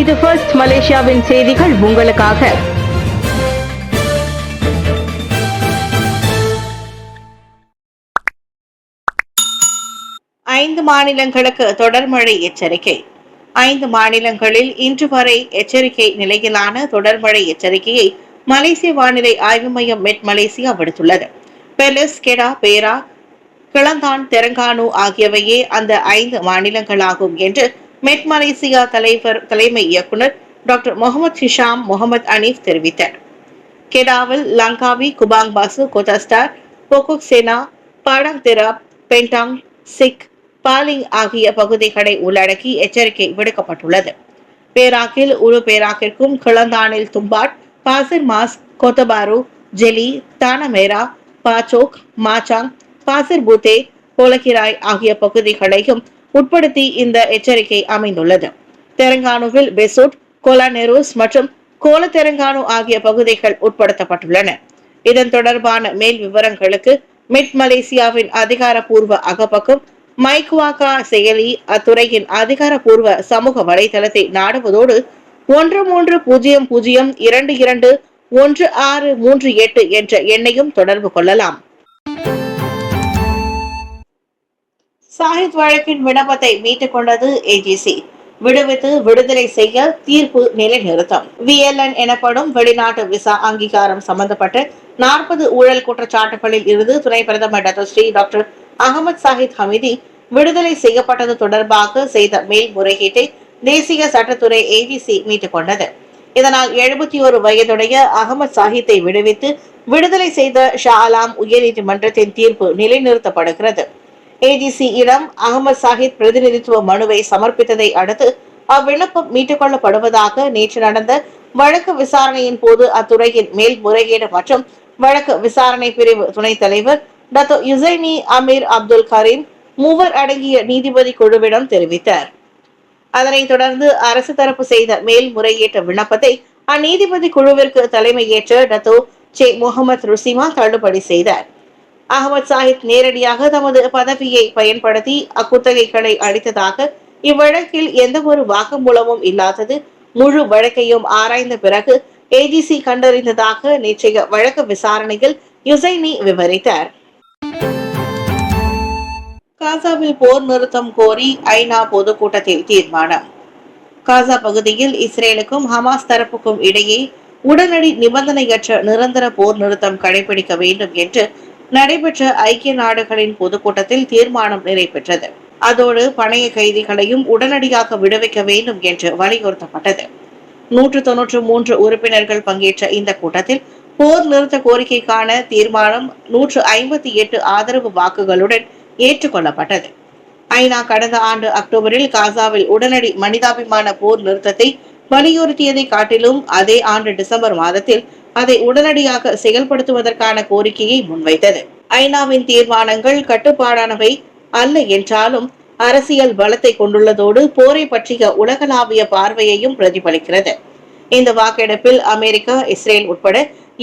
இது ஃபர்ஸ்ட் மலேசியாவின் செய்திகள் உங்களுக்காக. ஐந்து மாநிலங்களுக்கு தொடர் மழை எச்சரிக்கை. 5 மாநிலங்களில் இன்று வரை எச்சரிக்கை நிலையிலான தொடர் மழை எச்சரிக்கையை மலேசிய வானிலை ஆய்வு மையம் மெட் மலேசியா விடுத்துள்ளது. பெலஸ், கெடா, பேரா, கிளந்தான், தெலங்கானு ஆகியவையே அந்த 5 மாநிலங்களாகும் என்று மெட் மலேசியா தலைமை இயக்குனர் டாக்டர் முகமது ஹிஷாம் முகமது அனீப் தெரிவித்தார். கெடாவில் லங்காவி, குபாங் பாசு, கோட்டாஸ்டார், போகோக் சேனா, பாடாங் தெராப், பென்டாங், சிக், பாலிங் ஆகிய பகுதிகளை உள்ளடக்கி எச்சரிக்கை விடுக்கப்பட்டுள்ளது. பேராக்கில் உரு பேராக்கிற்கும், கிளந்தானில் Tumbbad, Pasir mass, கோத்தபாரு, jelly, தானமேரா, பாச்சோக், மாச்சாங், Pasir பூத்தே, போலகிராய் ஆகிய பகுதிகளையும் உட்படுத்தி இந்த எச்சரிக்கை அமைந்துள்ளது. தெலங்கானுவில் பெசூட், கோலாநெரூஸ் மற்றும் கோல தெலங்கானு ஆகிய பகுதிகள் உட்படுத்தப்பட்டுள்ளன. இதன் தொடர்பான மேல் விவரங்களுக்கு மெட் மலேசியாவின் அதிகாரப்பூர்வ அகப்பக்கம் மைக்வாகா செயலி அத்துறையின் அதிகாரப்பூர்வ சமூக வலைதளத்தை நாடுவதோடு 1322211638 என்ற எண்ணையும் தொடர்பு கொள்ளலாம். சாஹித் வழக்கின் விண்ணப்பத்தை மீட்டுக் கொண்டது ஏஜிசி. விடுவித்து விடுதலை செய்ய தீர்ப்பு நிலைநிறுத்தம். VLN எனப்படும் வெளிநாட்டு விசா அங்கீகாரம் சம்பந்தப்பட்ட 40 ஊழல் குற்றச்சாட்டுகளில் இருந்து துணை பிரதமர் டத்தோஸ்ரீ டாக்டர் அகமது சாஹித் ஹமீதி விடுதலை செய்யப்பட்டது தொடர்பாக செய்த மேல்முறையீட்டை தேசிய சட்டத்துறை ஏஜிசி மீட்டுக் கொண்டது. இதனால் 71 வயதுடைய அகமது சாஹித்தை விடுவித்து விடுதலை செய்த ஷா அலாம் உயர்நீதிமன்றத்தின் தீர்ப்பு நிலைநிறுத்தப்படுகிறது. ஏஜிசியிடம் அகமது சாஹித் பிரதிநிதித்துவ மனுவை சமர்ப்பித்ததை அடுத்து அவ்விண்ணப்பம் மீட்டுக் கொள்ளப்படுவதாக நேற்று நடந்த வழக்கு விசாரணையின் போது அத்துறையின் மேல்முறையீடு மற்றும் வழக்கு விசாரணை பிரிவு துணைத் தலைவர் டத்தோ யுசைனி அமீர் அப்துல் கரீம் 3 அடங்கிய நீதிபதி குழுவிடம் தெரிவித்தார். அதனைத் தொடர்ந்து அரசு தரப்பு செய்த மேல்முறையீட்டு விண்ணப்பத்தை அந்நீதிபதி குழுவிற்கு தலைமையேற்ற டத்தோ சே முகமது ருசிமா தள்ளுபடி செய்தார். அகமது சாஹித் நேரடியாக தமது பதவியை பயன்படுத்தி அக்குத்தகைகளை அளித்ததாக இவ்வழக்கில் எந்த ஒரு வாக்குமூலமும் இல்லாதது முழு வழக்கையும் ஆராய்ந்த பிறகு ஏஜிசி கண்டறிந்ததாக நேற்றைய வழக்கு விசாரணையில் யுசைனி விவரித்தார். காசாவில் போர் நிறுத்தம் கோரி ஐநா பொதுக்கூட்டத்தில் தீர்மானம். காசா பகுதியில் இஸ்ரேலுக்கும் ஹமாஸ் தரப்புக்கும் இடையே உடனடி நிபந்தனையற்ற நிரந்தர போர் நிறுத்தம் கடைபிடிக்க வேண்டும் என்று நடைபெற்ற ஐக்கிய நாடுகளின் பொதுக்கூட்டத்தில் தீர்மானம் நிறைவேற்றது. அதோடு பணைய கைதிகளையும் உடனடியாக விடுவிக்க வேண்டும் என்று வலியுறுத்தப்பட்டது. 193 உறுப்பினர்கள் பங்கேற்ற இந்த கூட்டத்தில் போர் நிறுத்த கோரிக்கைக்கான தீர்மானம் 158 ஆதரவு வாக்குகளுடன் ஏற்றுக்கொள்ளப்பட்டது. ஐநா கடந்த ஆண்டு அக்டோபரில் காசாவில் உடனடி மனிதாபிமான போர் நிறுத்தத்தை வலியுறுத்தியதை காட்டிலும் அதே ஆண்டு டிசம்பர் மாதத்தில் அதை உடனடியாக செயல்படுத்துவதற்கான கோரிக்கையை முன்வைத்தது. ஐநாவின் தீர்மானங்கள் கட்டுப்பாடானவை அல்ல என்றாலும் அரசியல் பலத்தை கொண்டுள்ளதோடு போரை பற்றிய உலகளாவிய பார்வையையும் பிரதிபலிக்கிறது. இந்த வாக்கெடுப்பில் அமெரிக்கா, இஸ்ரேல் உட்பட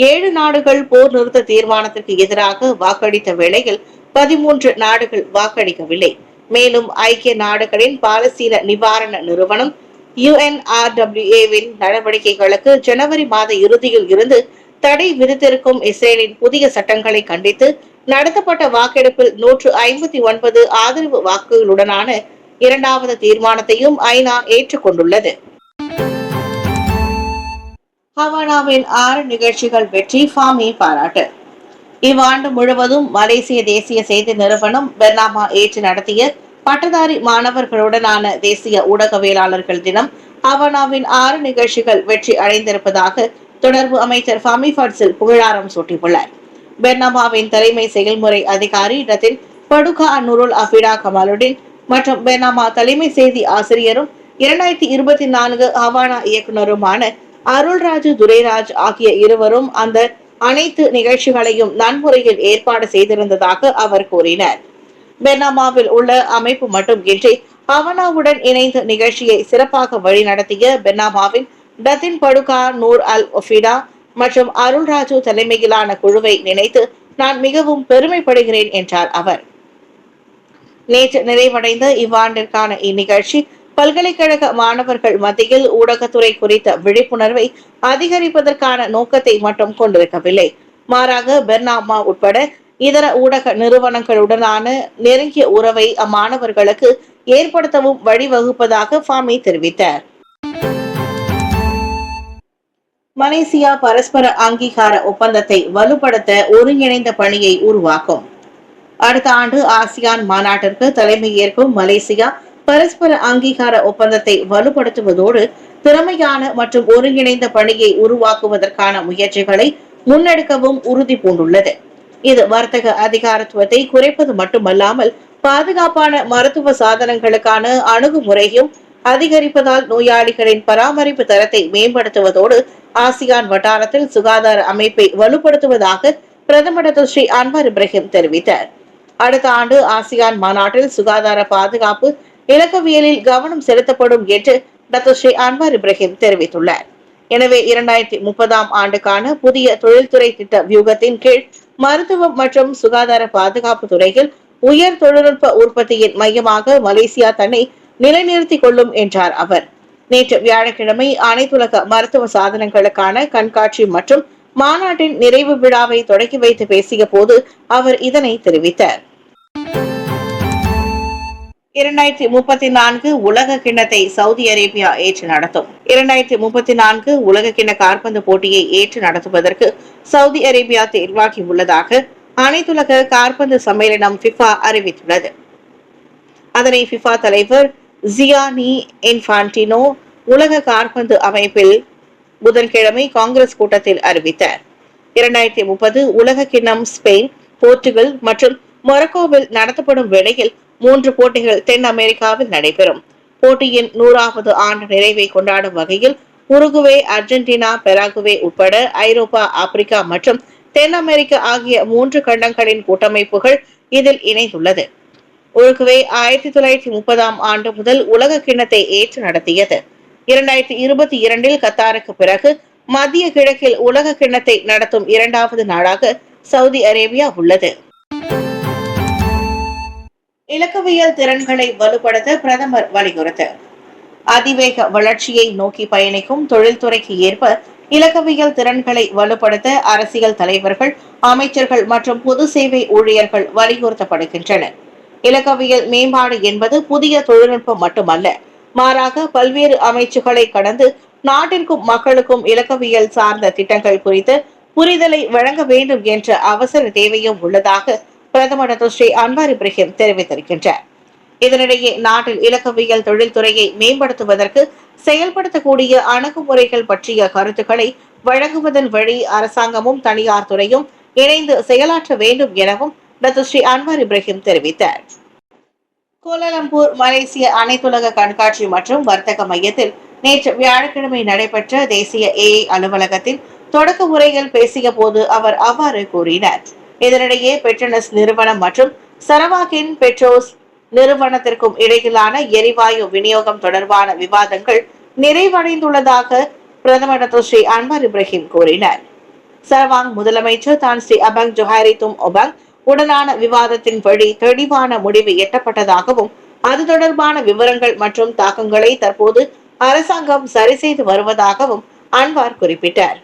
7 நாடுகள் போர் நிறுத்த தீர்மானத்திற்கு எதிராக வாக்களித்த வேளையில் 13 நாடுகள் வாக்களிக்கவில்லை. மேலும் ஐக்கிய நாடுகளின் பாலஸ்தீன நிவாரண நிறுவனம் UNRWAவின் நடவடிக்கைகளுக்கு ஜனவரி மாத இறுதியில் இருந்து தடை விதித்திருக்கும் இஸ்ரேலின் புதிய சட்டங்களை கண்டித்து நடத்தப்பட்ட வாக்கெடுப்பில் 159 ஆதரவு வாக்குகளுடனான 2வது தீர்மானத்தையும் ஐநா ஏற்றுக்கொண்டுள்ளது. ஹவானாவின் 6 நிகழ்ச்சிகள் வெற்றி, ஃபாமி பாராட்டு. இவ்வாண்டு முழுவதும் மலேசிய தேசிய செய்தி நிறுவனம் பெர்னாமா ஏற்று நடத்திய பட்டதாரி மாணவர்களுடனான தேசிய ஊடகவியலாளர்கள் தினம் ஹவானாவின் 6 நிகழ்ச்சிகள் வெற்றி அடைந்திருப்பதாக தொடர்பு அமைச்சர் ஃபாமி ஃபட்சில் புகழாரம் சூட்டியுள்ளார். பெர்னாமாவின் தலைமை செயல்முறை அதிகாரி டத்தின் படுகா நூருல் அஃபிடா கமாலுடின் மற்றும் பெர்னாமா தலைமை செய்தி ஆசிரியரும் 2024 ஹவானா இயக்குநருமான அருள்ராஜு துரைராஜ் ஆகிய இருவரும் அந்த அனைத்து நிகழ்ச்சிகளையும் நன்முறையில் ஏற்பாடு செய்திருந்ததாக அவர் கூறினார். பெர்னாமாவில் உள்ள அமைப்பு மட்டுமின்றி ஹவானாவுடன் இணைந்த நிகழ்ச்சியை சிறப்பாக வழிநடத்திய பெர்னாமாவின் டத்தின் படுகா நூர் அல் ஒஃபிடா மற்றும் அருள்ராஜு தலைமையிலான குழுவை நினைத்து நான் மிகவும் பெருமைப்படுகிறேன் என்றார் அவர். நேற்று நிறைவடைந்த இவ்வாண்டிற்கான இந்நிகழ்ச்சி பல்கலைக்கழக மாணவர்கள் மத்தியில் ஊடகத்துறை குறித்த விழிப்புணர்வை அதிகரிப்பதற்கான நோக்கத்தை மட்டும் கொண்டிருக்கவில்லை. மாறாக பெர்னாமா உட்பட இதர ஊடக நிறுவனங்களுடனான நெருங்கிய உறவை அம்மாணவர்களுக்கு ஏற்படுத்தவும் வழிவகுப்பதாக ஃபாமி தெரிவித்தார். மலேசியா பரஸ்பர அங்கீகார ஒப்பந்தத்தை வலுப்படுத்த ஒருங்கிணைந்த பணியை உருவாக்கும். அடுத்த ஆண்டு ஆசியான் மாநாட்டிற்கு தலைமை ஏற்கும் மலேசியா பரஸ்பர அங்கீகார ஒப்பந்தத்தை வலுப்படுத்துவதோடு திறமையான மற்றும் ஒருங்கிணைந்த பணியை உருவாக்குவதற்கான முயற்சிகளை முன்னெடுக்கவும் உறுதி பூண்டுள்ளது. இது வர்த்தக அதிகாரத்துவத்தை குறைப்பது மட்டுமல்லாமல் பாதுகாப்பான மருத்துவ சாதனங்களுக்கான அணுகுமுறையும் அதிகரிப்பதால் நோயாளிகளின் பராமரிப்பு தரத்தை மேம்படுத்துவதோடு ஆசியான் வட்டாரத்தில் சுகாதார அமைப்பை வலுப்படுத்துவதாக பிரதமர் ஸ்ரீ அன்வார் இப்ராஹிம் தெரிவித்தார். அடுத்த ஆண்டு ஆசியான் மாநாட்டில் சுகாதார பாதுகாப்பு இலக்கவியலில் கவனம் செலுத்தப்படும் என்று ஸ்ரீ அன்வார் இப்ராஹிம் தெரிவித்துள்ளார். எனவே 2030 ஆண்டுக்கான புதிய தொழில்துறை திட்ட வியூகத்தின் கீழ் மருத்துவம் மற்றும் சுகாதார பாதுகாப்பு துறையில் உயர் தொழில்நுட்ப உற்பத்தியின் மையமாக மலேசியா தன்னை நிலைநிறுத்திக் கொள்ளும் என்றார் அவர். நேற்று வியாழக்கிழமை அனைத்துலக மருத்துவ சாதனங்களுக்கான கண்காட்சி மற்றும் மாநாட்டின் நிறைவு விழாவை தொடங்கி வைத்து பேசிய போது அவர் இதனை தெரிவித்தார். 2034 உலக கிண்ணத்தை சவுதி அரேபியா ஏற்று நடத்தும். 2034 உலக கிண்ண காற்பந்து போட்டியை ஏற்று நடத்துவதற்கு சவுதி அரேபியா தேர்வாகி உள்ளதாக அனைத்துலக காற்பந்து சம்மேளனம் ஃபிஃபா அறிவித்துள்ளது. அதனை ஃபிஃபா தலைவர் ஜியானி இன்ஃபான்டினோ உலக காற்பந்து அமைப்பில் புதன்கிழமை காங்கிரஸ் கூட்டத்தில் அறிவித்தார். 2030 உலக கிண்ணம் ஸ்பெயின், போர்ச்சுகல் மற்றும் மொரக்கோவில் நடத்தப்படும் வேளையில் 3 போட்டிகள் தென் அமெரிக்காவில் நடைபெறும். போட்டியின் 100வது ஆண்டு நிறைவை கொண்டாடும் வகையில் உருகுவே, அர்ஜென்டினா, பெராகுவே உட்பட ஐரோப்பா, ஆப்பிரிக்கா மற்றும் தென் அமெரிக்கா ஆகிய 3 கண்டங்களின் கூட்டமைப்புகள் இதில் இணைந்துள்ளது. உருகுவே 1930 ஆண்டு முதல் உலக கிண்ணத்தை ஏற்று நடத்தியது. 2022 கத்தாருக்கு பிறகு மத்திய கிழக்கில் உலக கிண்ணத்தை நடத்தும் 2வது நாடாக சவுதி அரேபியா உள்ளது. இலக்கவியல் திறன்களை வலுப்படுத்த பிரதமர் வலியுறுத்து. அதிவேக வளர்ச்சியை நோக்கி பயணிக்கும் தொழில்துறைக்கு ஏற்ப இலக்கவியல் திறன்களை வலுப்படுத்த அரசியல் தலைவர்கள், அமைச்சர்கள் மற்றும் பொது சேவை ஊழியர்கள் வலியுறுத்தப்படுகின்றனர். இலக்கவியல் மேம்பாடு என்பது புதிய தொழில்நுட்பம் மட்டுமல்ல, மாறாக பல்வேறு அமைச்சுகளை கடந்து நாட்டிற்கும் மக்களுக்கும் இலக்கவியல் சார்ந்த திட்டங்கள் குறித்து புரிதலை வழங்க வேண்டும் என்ற அவசர தேவையும் உள்ளதாக பிரதமர் ஸ்ரீ அன்வார் இப்ராஹிம் தெரிவித்திருக்கின்றார். இதனிடையே நாட்டில் இலக்கவியல் தொழில்துறையை மேம்படுத்துவதற்கு செயல்படுத்தக்கூடிய அணுகுமுறைகள் பற்றிய கருத்துக்களை வழங்குவதன் வழி அரசாங்கமும் தனியார் துறையும் இணைந்து செயலாற்ற வேண்டும் எனவும் ஸ்ரீ அன்வார் இப்ராஹிம் தெரிவித்தார். கோலாலம்பூர் மலேசிய அனைத்துலக கண்காட்சி மற்றும் வர்த்தக மையத்தில் நேற்று வியாழக்கிழமை நடைபெற்ற தேசிய AI அலுவலகத்தின் தொடக்க உரையில் பேசிய போது அவர் அவ்வாறு கூறினார். இதனிடையே பெட்ரோனஸ் நிறுவனம் மற்றும் சரவாக்கின் பெட்ரோஸ் நிறுவனத்திற்கும் இடையிலான எரிவாயு விநியோகம் தொடர்பான விவாதங்கள் நிறைவடைந்துள்ளதாக பிரதமர் ஸ்ரீ அன்வார் இப்ராஹிம் கூறினார். சரவாங் முதலமைச்சர் தான் ஸ்ரீ அபங் ஜொஹாரி தும் ஒபங் உடனான விவாதத்தின் வழி தெளிவான முடிவு எட்டப்பட்டதாகவும் அது தொடர்பான விவரங்கள் மற்றும் தாக்கங்களை தற்போது அரசாங்கம் சரி செய்து வருவதாகவும் அன்வார் குறிப்பிட்டார்.